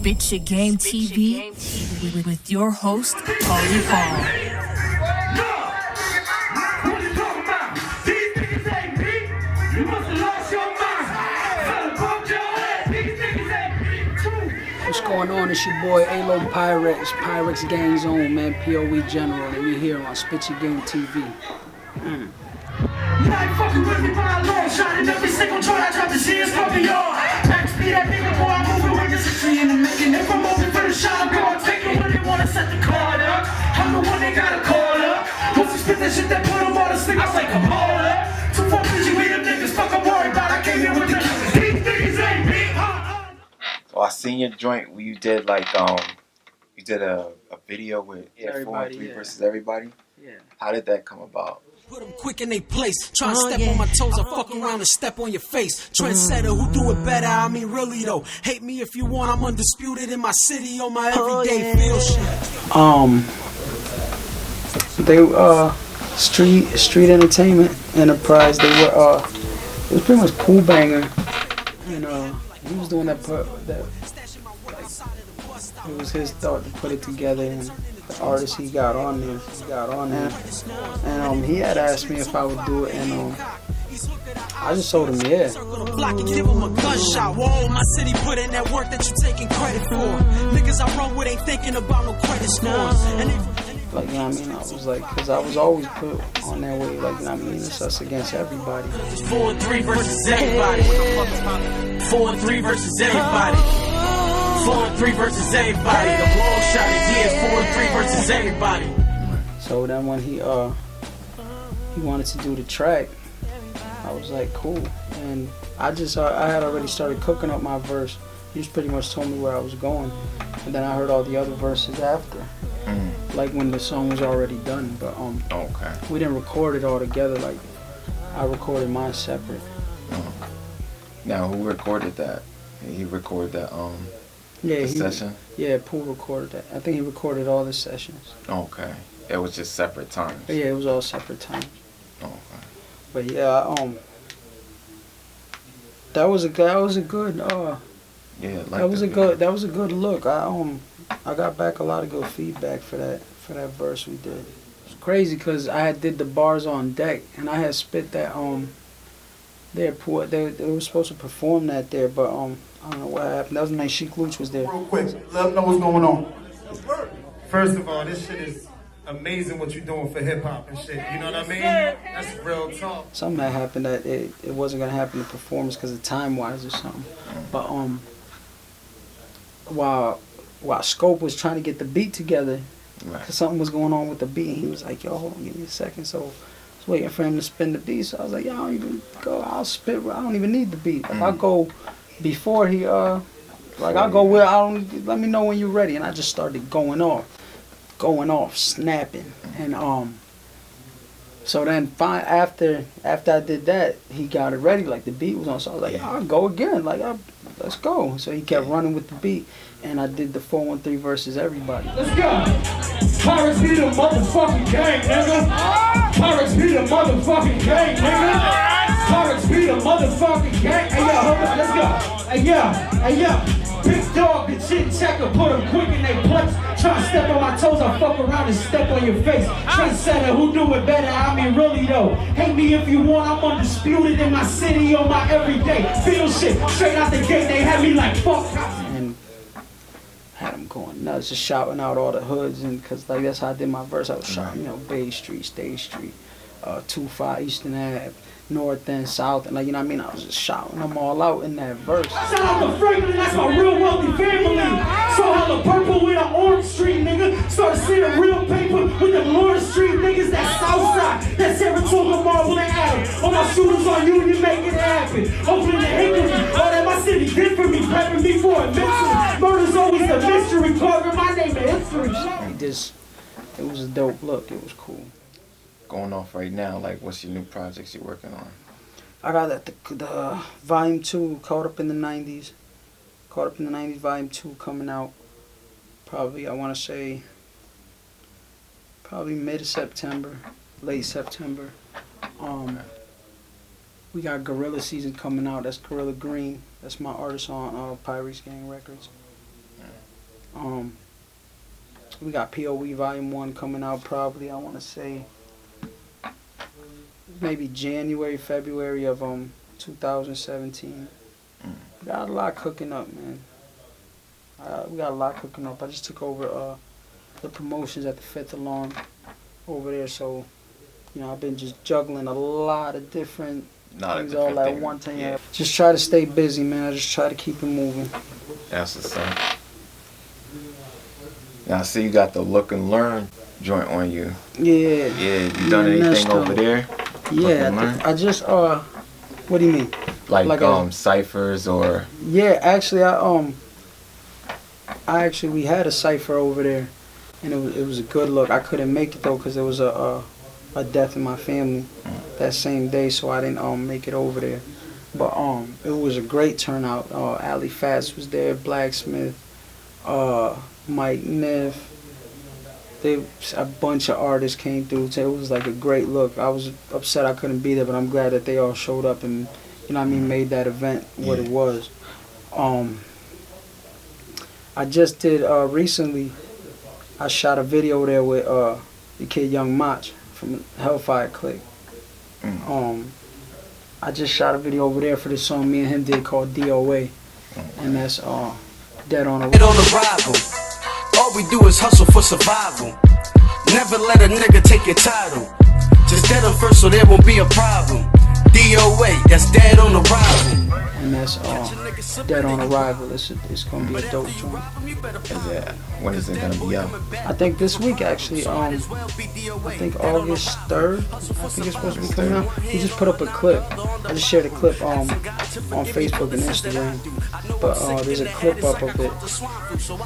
SpitYaGametv with your host, Paulie. What's going on? It's your boy Alo Pyrex, Pyrex Gang Zone, man, POE General, and we here on SpitYaGametv. You ain't fucking with me by a long shot. In every single joint I drop the shit, it's fucking y'all. XP that nigga, boy, I'm moving with this tree in the making. If I'm open for the shot, I'm gonna take it when they wanna set the card up. I'm the one they gotta call up. Once you spit that shit that put them on the sleep, I say, come on up. 2 4 bitch, you them niggas, fuck I'm worried about. I came here with the killers. These niggas ain't me. So I seen your joint where you did like you did a video with Everybody, 4-3 yeah. versus everybody. Yeah. How did that come about? Put them quick in they place. Try to step on my toes, I fuck around and step on your face. Trendsetter, who do it better? I mean, really though. Hate me if you want, I'm undisputed in my city on my everyday feel shit. They Street Entertainment Enterprise. They were it was pretty much Cool Banger, and he was doing that it was his thought to put it together, and the artist he got on there, and he had asked me if I would do it, and I just told him yeah. Circle the block and give him a gunshot. Whoa, my city put in that work that you taking credit for. Niggas I run with ain't thinking about no credit scores. And like, you know what I mean? I was like, because I was always put on that way, like, you know what I mean? It's us against everybody. 4-3 versus everybody. 4-3 versus everybody. 4-3 versus everybody. The long shot is here. 4-3 versus everybody. So then when he wanted to do the track, I was like, cool. And I had already started cooking up my verse. He just pretty much told me where I was going. And then I heard all the other verses after. Like when the song was already done. But Okay. we didn't record it all together. Like, I recorded mine separate. Now who recorded that? He recorded that Yeah, session? Yeah, Pooh recorded that. I think he recorded all the sessions. Okay. It was just separate times. But yeah, it was all separate times. Okay. But yeah, that was a good Yeah, like that was a good look. I got back a lot of good feedback for that verse we did. It's crazy because I had did the bars on deck, and I had spit that they were supposed to perform that there, but I don't know what happened. That was the night Sheik Luch was there. Real quick, let them know what's going on. First of all, this shit is amazing what you're doing for hip hop and shit. You know what I mean? That's real talk. Something that happened that it wasn't gonna happen in the performance because of time wise or something. But while Scope was trying to get the beat together, because something was going on with the beat, he was like, yo, hold on, give me a second. So I was waiting for him to spin the beat. So I was like, yo, I don't even go, I'll spit, I don't even need the beat. Like, I'll go before he, I'll go where let me know when you're ready. And I just started going off, snapping. And so then after I did that, he got it ready, like the beat was on. So I was like, I'll go again, like, let's go. So he kept running with the beat, and I did the 4-1-3 versus everybody. Let's go. Pirates be the motherfucking gang, nigga. Pirates be the motherfucking gang, nigga. Pirates be the motherfucking gang. Hey, yo, hold on, let's go. Hey, yo. Big dog, the chin checker, put them quick in they place. Try to step on my toes, I fuck around and step on your face. Trendsetter, who do it better? I mean, really though. Hate me if you want, I'm undisputed in my city on my everyday. Feel shit, straight out the gate, they had me like fuck. And had them going nuts, just shouting out all the hoods, and because like that's how I did my verse. I was shouting, Bay Street, State Street, 2-5 Eastern Ave, North and South, and like, you know what I mean? I was just shouting them all out in that verse. Shout out to Franklin, that's my real wealthy family. So hella purple with an orange street, nigga. Started seeing real paper with the Lord Street niggas. That Southside, that Saratoga Marble and Adam. All my shooters on Union, make it happen. Opening the Hickory, all that my city did for me, prepping me for a mystery. Murder's always the mystery, carving my name in history. It was a dope look, it was cool. Going off right now, like what's your new projects you're working on? I got the Volume 2, Caught Up in the 90s. Caught Up in the 90s, Volume 2 coming out probably, I want to say, probably mid-September, late September. We got Gorilla Season coming out. That's Gorilla Green. That's my artist on Alo Pyrex Gang Records. We got POE Volume 1 coming out probably, I want to say, maybe January, February of 2017. We got a lot cooking up, man. We got a lot cooking up. I just took over the promotions at the Fifth Alarm over there, so, you know, I've been just juggling a lot of different things all at one time. Yeah. Just try to stay busy, man. I just try to keep it moving. That's what's up. Now I see you got the Look and Learn joint on you. Yeah. Yeah, you done anything over there? Yeah, I just what do you mean? Like ciphers or? Yeah, actually we had a cipher over there, and it was a good look. I couldn't make it though because there was a death in my family that same day, so I didn't make it over there. But it was a great turnout. Ali Fats was there, Blacksmith, Mike Neff. A bunch of artists came through. So it was like a great look. I was upset I couldn't be there, but I'm glad that they all showed up and, you know what I mean, made that event what it was. I just did recently. I shot a video there with the kid Young Mach from Hellfire Click. I just shot a video over there for this song me and him did called DOA, and that's Dead on Arrival. All we do is hustle for survival. Never let a nigga take your title. Just dead on first so there won't be a problem. DOA, that's Dead on Arrival. And that's Dead on Arrival. It's gonna be a dope joint. When is it gonna be out? I think this week actually. I think August 3rd. I think it's supposed to be coming out. He just put up a clip. I just shared a clip on Facebook and Instagram. But there's a clip up of it.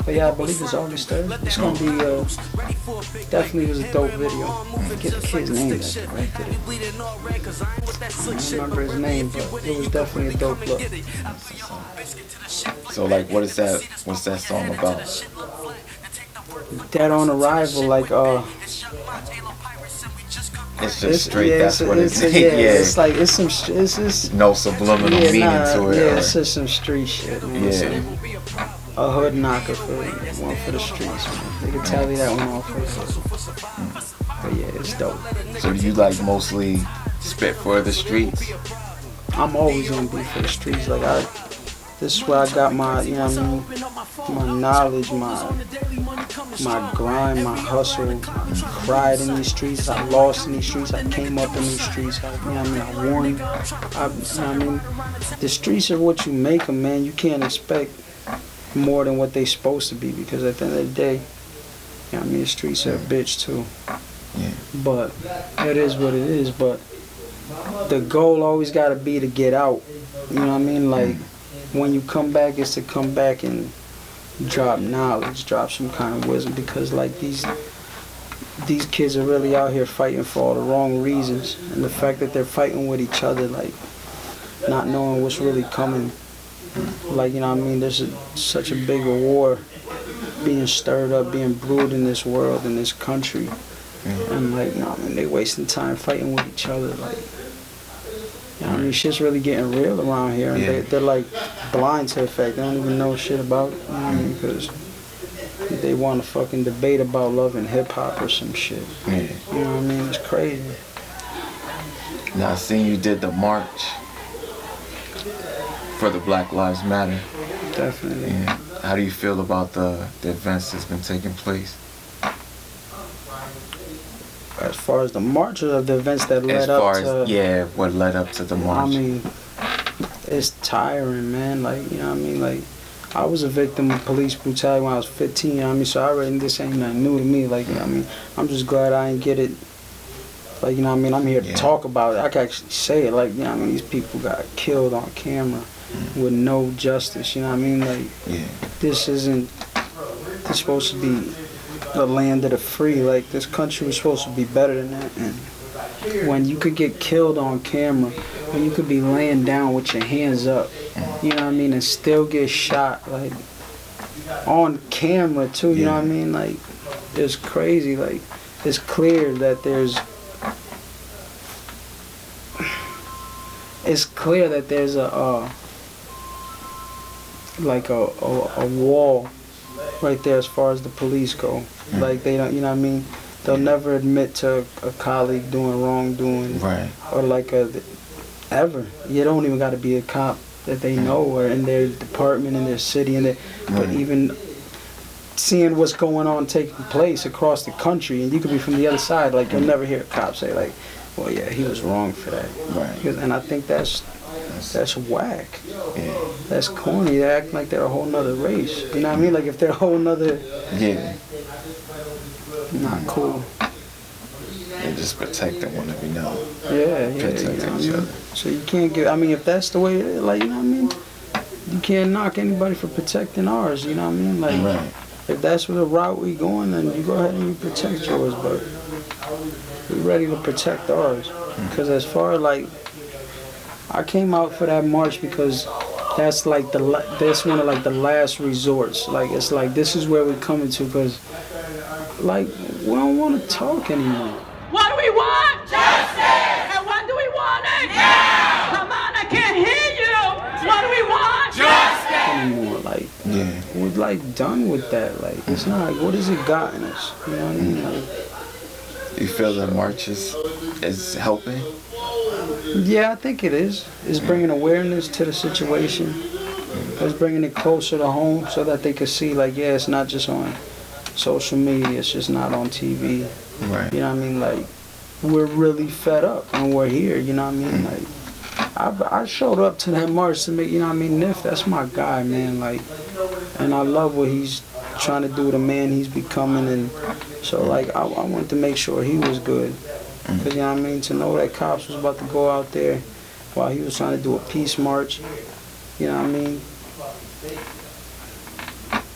But yeah, I believe it's August 3rd. It's gonna be definitely was a dope video. I forget the kid's name that directed it. I don't remember his name, but it was definitely a dope look. So like, what's that song about? Dead on Arrival, like it's just straight. That's what it's. It's like it's no subliminal meaning to it. Yeah, it's just some street shit, man. Yeah. A hood knocker one for the streets, man. They can tally that one off. But yeah, it's dope. So do you like mostly spit for the streets? I'm always gonna be for the streets. Like this is where I got my, you know what I mean, my knowledge, my grind, my hustle. I cried in these streets. I lost in these streets. I came up in these streets. You know what I mean? I won. You know what I mean? The streets are what you make them, man. You can't expect more than what they supposed to be, because at the end of the day, you know what I mean, the streets are a bitch too. Yeah. But it is what it is. But the goal always got to be to get out. You know what I mean? Like, when you come back, it's to come back and drop knowledge, drop some kind of wisdom, because like these kids are really out here fighting for all the wrong reasons, and the fact that they're fighting with each other, like not knowing what's really coming, like, you know what I mean, there's such a bigger war being stirred up, being brewed in this world, in this country, and like, you know what I mean, they wasting time fighting with each other, like, you know what I mean, shit's really getting real around here, and they're like blind to the fact. They don't even know shit about it, you know what I mean, because they want to fucking debate about love and hip-hop or some shit. You know what I mean? It's crazy. Now, I seen you did the march for the Black Lives Matter. Definitely. Yeah. How do you feel about the events that's been taking place? As far as the march or the events that led up to... what led up to the march. I mean, it's tiring, man. Like, you know what I mean? Like, I was a victim of police brutality when I was 15, you know what I mean? So I already, this ain't nothing new to me. Like, you know what I mean? I'm just glad I ain't get it. Like, you know what I mean? I'm here to talk about it. I can actually say it. Like, you know what I mean? These people got killed on camera with no justice, you know what I mean? Like, this isn't... It's supposed to be the land of the free. Like, this country was supposed to be better than that. And when you could get killed on camera, when you could be laying down with your hands up, you know what I mean, and still get shot, like, on camera too, you know what I mean? Like, it's crazy. Like, it's clear that there's a like a wall right there as far as the police go. Like they don't, you know what I mean? They'll never admit to a colleague doing wrongdoing, Right. or like ever. You don't even got to be a cop that they know, or in their department, in their city, but even seeing what's going on taking place across the country, and you could be from the other side, like you'll never hear a cop say like, well, yeah, he was wrong for that. Right. And I think that's whack. Yeah. That's corny. They act like they're a whole nother race. You know what I mean? Like if they're a whole nother, Yeah. not cool. They just protecting whatever you know. Yeah, Protect you know each what I mean? other. So you can't get, I mean, if that's the way, like, you know what I mean? You can't knock anybody for protecting ours, you know what I mean? Like, Right. if that's the route we going, then you go ahead and you protect yours, but we're ready to protect ours. Because as far as, like, I came out for that march because that's like that's one of like the last resorts. Like it's like this is where we're coming to, because like we don't want to talk anymore. What do we want? Justice! And when do we want it? Now! Come on, I can't hear you! What do we want? Justice! Anymore, like Yeah. we're like done with that. Like it's not like what has it gotten us? You know what I mean? Like, You feel the marches is helping? yeah, I think it is. It's bringing awareness to the situation. It's bringing it closer to home so that they can see, like, yeah, it's not just on social media. It's just not on TV. Right. You know what I mean? Like, we're really fed up and we're here. You know what I mean? Like, I showed up to that march to make, you know what I mean? Nif, that's my guy, man. Like, and I love what he's trying to do, the man he's becoming. And so, like, I wanted to make sure he was good. Because, you know what I mean, to know that cops was about to go out there while he was trying to do a peace march, you know what I mean?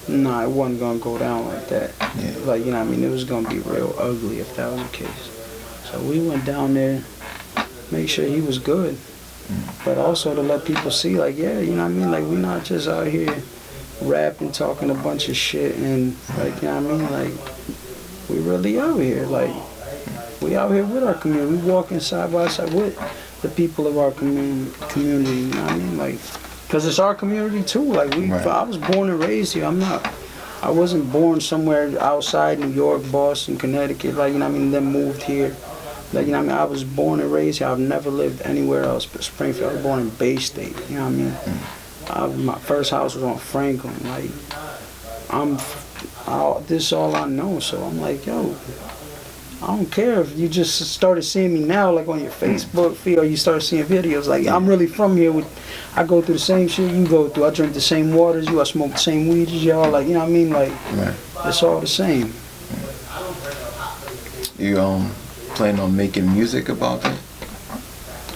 Nah, it wasn't going to go down like that. Yeah. Like, you know what I mean, it was going to be real ugly if that was the case. So we went down there, make sure he was good, but also to let people see, like, yeah, you know what I mean? Like, we're not just out here rapping, talking a bunch of shit, and, like, you know what I mean? Like, we really out here, like, we out here with our community. We walking side by side with the people of our community, you know what I mean? Like, because it's our community too. Like, Right. I was born and raised here. I wasn't born somewhere outside New York, Boston, Connecticut, like, you know what I mean, then moved here. Like, you know what I mean, I was born and raised here. I've never lived anywhere else but Springfield. I was born in Bay State, you know what I mean? My first house was on Franklin. Like, this is all I know, so I'm like, yo, I don't care if you just started seeing me now, like on your Facebook feed, or you start seeing videos. Like, I'm really from here. I go through the same shit you go through. I drink the same water as you. I smoke the same weed as y'all. Like, you know what I mean? Like, Right. it's all the same. You plan on making music about that?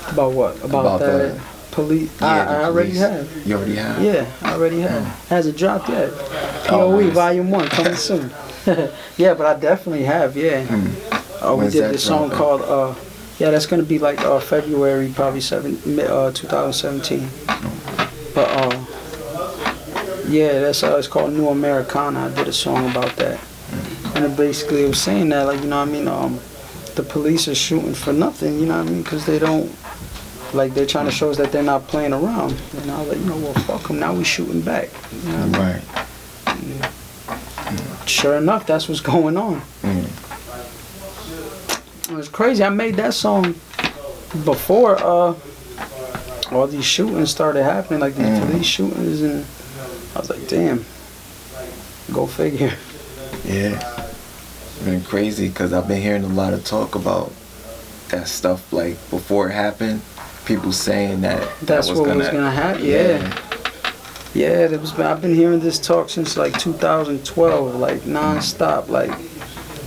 About what? About that the police? Yeah, the I already police. have. You already have? Yeah, I already have. Hasn't dropped yet. Oh, POE nice. Volume 1 coming soon. Yeah, but I definitely have, yeah. We When's did that this song dropping? called, yeah, that's going to be like February, probably 2017. But, yeah, that's it's called New Americana. I did a song about that. And it basically was saying that, like, you know what I mean, the police are shooting for nothing, you know what I mean, because they don't, like, they're trying to show us that they're not playing around. And I was like, you know, well, fuck them, now we shooting back. You know what I mean? Right. Sure enough, that's what's going on. It was crazy. I made that song before all these shootings started happening, like these police shootings, and I was like, damn, go figure. Yeah. It's been crazy because I've been hearing a lot of talk about that stuff, like, before it happened. People saying that That's what was gonna happen. Yeah. Yeah, I've been hearing this talk since like 2012, like non-stop, like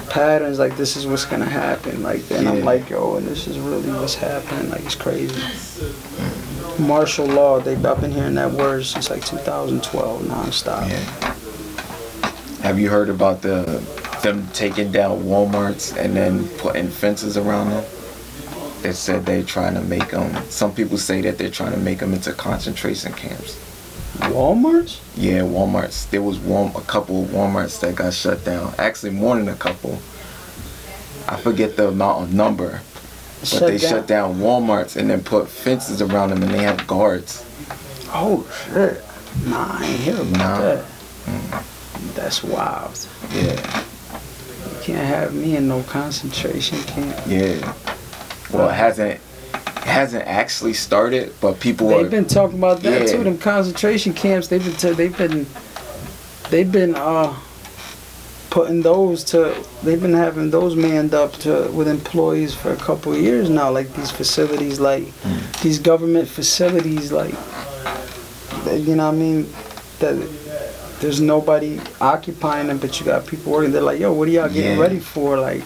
patterns, like this is what's gonna happen, like, and I'm like, yo, and this is really what's happening, like, it's crazy. Martial law, I've been hearing that word since like 2012, non-stop. Yeah. Have you heard about them taking down Walmarts and then putting fences around them? They said they're trying to make them, some people say that they're trying to make them into concentration camps. Walmarts? Yeah, Walmarts. There was a couple of Walmarts that got shut down. Actually, more than a couple. I forget the number. But they shut down Walmarts and then put fences around them, and they have guards. Oh, shit. Nah, I ain't hear about that. That's wild. Yeah. You can't have me in no concentration camp. Yeah. Well, it hasn't actually started, but they've been talking about that too. Them concentration camps. They've been putting those to. They've been having those manned up to with employees for a couple of years now. Like these facilities, like these government facilities, like you know what I mean. That there's nobody occupying them, but you got people working. They're like, yo, what are y'all getting ready for? Like,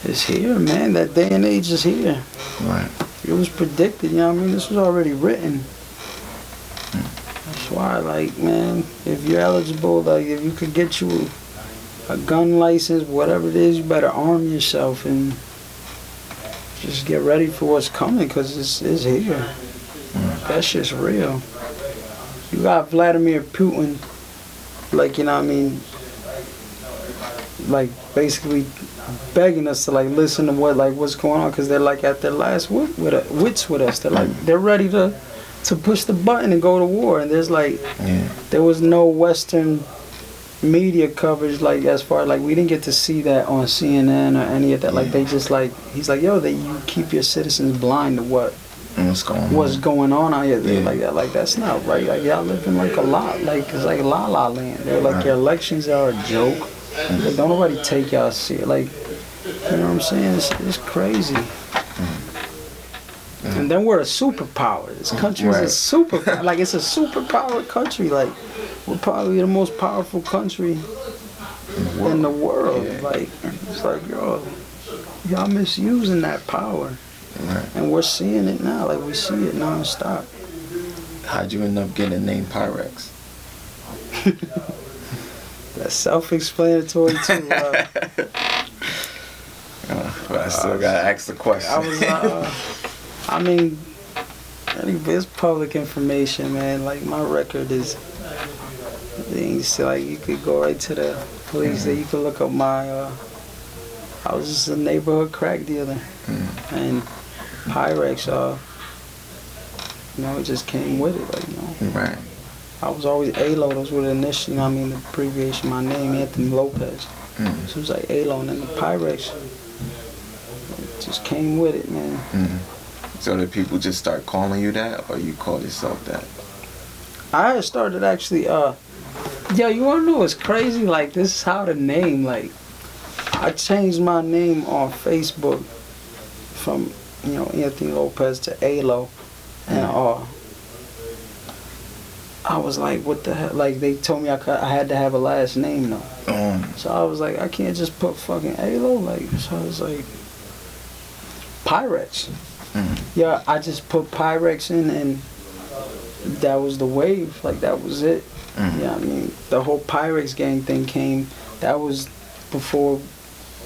it's here, man. That day and age is here. Right. It was predicted, you know what I mean? This was already written. That's why, like, man, if you're eligible, like, if you could get you a gun license, whatever it is, you better arm yourself and just get ready for what's coming, because it's here. That shit's real. You got Vladimir Putin, like, you know what I mean, like, basically begging us to, like, listen to what's going on, because they're, like, at their last wits with us. They're, like, they're ready to push the button and go to war, and there's, like, there was no Western media coverage, like, as far, like, we didn't get to see that on CNN or any of that. Like, they just, like, he's like, yo, you keep your citizens blind to what's going on out here. They're like that. Like, that's not right. Like, y'all living like a lot. Like, it's like La La Land. They're like, your elections are a joke. Like, don't nobody take y'all serious. Like, you know what I'm saying? It's crazy. And then we're a superpower. This country is a superpower. Like, it's a superpower country. Like, we're probably the most powerful country in the world. Like, it's like, yo, y'all misusing that power. And we're seeing it now. Like, we see it non-stop. How'd you end up getting the name Pyrex? That's self-explanatory too. But I still gotta ask the question. I mean, it's public information, man. Like, my record is, like, you could go right to the police. You could look up my, I was just a neighborhood crack dealer. And Pyrex, you know, it just came with it, like, you know. Right. I was always Alo. Those were the initials, you know what I mean, the abbreviation, my name, Anthony Lopez. So it was like Alo, and then the Pyrex, it just came with it, man. So did people just start calling you that, or you call yourself that? I had started actually, yo, you wanna know what's crazy? Like, this is how the name, like, I changed my name on Facebook from, you know, Anthony Lopez to Alo, and I was like, what the hell? Like, they told me I had to have a last name though. So I was like, I can't just put fucking Alo. Like, so I was like, Pyrex. Yeah, I just put Pyrex in, and that was the wave. Like, that was it. Yeah, I mean, the whole Pyrex gang thing came. That was before,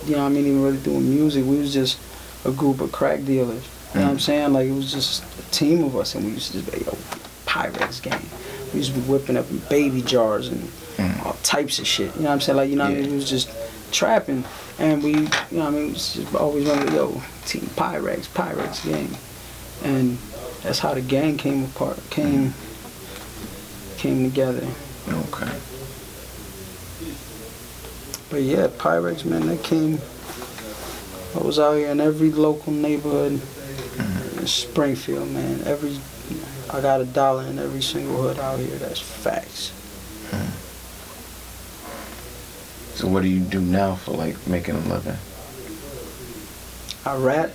you know what I mean, even really doing music. We was just a group of crack dealers. You know what I'm saying? Like, it was just a team of us, and we used to just be, yo, Pyrex gang. We used to be whipping up in baby jars and all types of shit. You know what I'm saying? Like, you know what I mean? We was just trapping, and we, you know what I mean? We just always remember, yo, Team Pyrex gang. And that's how the gang came together. Okay. But yeah, Pyrex, man, that came. I was out here in every local neighborhood in Springfield, man. I got $1 in every single hood out here. That's facts. So what do you do now for, like, making a living? I rap.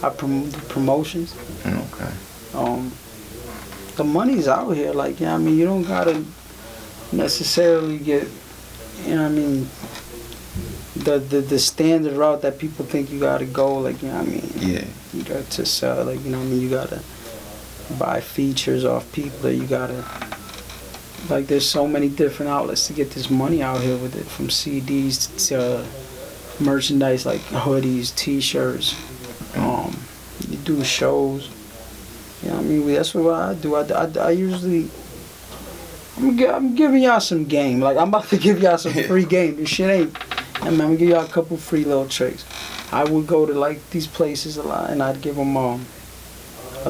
I promote promotions. Okay. The money's out here. Like, you know what I mean? You don't gotta necessarily get, you know what I mean, the standard route that people think you gotta go. Like, you know what I mean? Yeah. You got to sell, like, you know what I mean? You gotta buy features off people. You gotta, like, there's so many different outlets to get this money out here with it, from CDs to merchandise like hoodies, t-shirts. You do shows. You know what I mean? That's what I do. I usually, I'm giving y'all some game. Like, I'm about to give y'all some free game. This shit ain't, I'm gonna give y'all a couple free little tricks. I would go to, like, these places a lot, and I'd give them, I'll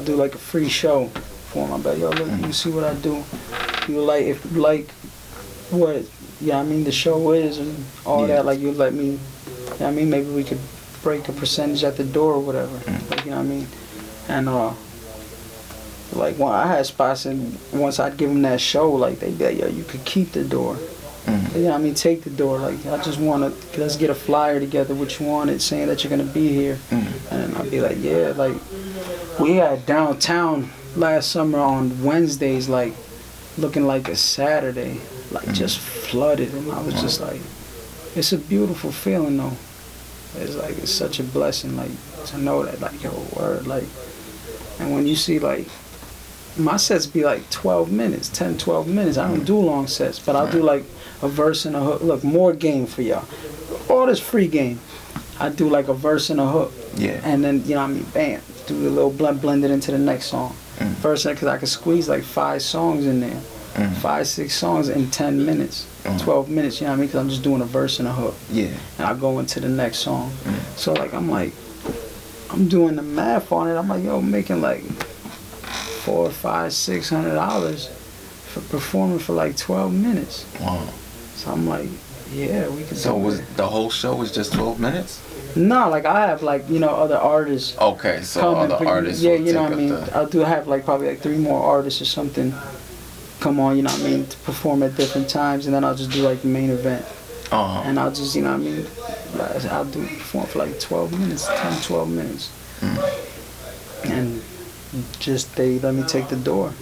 do, like, a free show for them. I'll be like, yo, look, you see what I do. You like, if you like what, yeah, I mean, the show is and all that, like, you let me, I mean, maybe we could break a percentage at the door or whatever, like, you know what I mean? And, like, when I had spots, and once I'd give them that show, like, they'd be like, yo, you could keep the door. You know what I mean? Take the door. Like, I just want to, let's get a flyer together, what you wanted, saying that you're going to be here. And I'd be like, yeah, like, we had downtown last summer on Wednesdays, like, looking like a Saturday, like, just flooded. And I was just like, it's a beautiful feeling, though. It's like, it's such a blessing, like, to know that, like, yo, word, like, and when you see, like, my sets be like 12 minutes, 10, 12 minutes. I don't do long sets, but I'll do like a verse and a hook. Look, more game for y'all. All this free game. I do like a verse and a hook. Yeah. And then, you know what I mean, bam, do the little blend it into the next song. Verse, because I could squeeze like 5 songs in there. 5, 6 songs in 10 minutes, 12 minutes, you know what I mean? Because I'm just doing a verse and a hook. Yeah. And I'll go into the next song. So like, I'm doing the math on it. I'm like, yo, I'm making like $400, $500, $600 for performing for like 12 minutes. Wow. So I'm like, yeah, we can. So was the whole show was just 12 minutes? No, like I have like, you know, other artists. Okay, so other artists. Yeah, will you know take what I mean. up I do have like probably like 3 more artists or something come on, you know what I mean, to perform at different times, and then I'll just do like the main event. And I'll just, you know what I mean, I'll do perform for like 12 minutes, 10, 12 minutes. And just they let me take the door.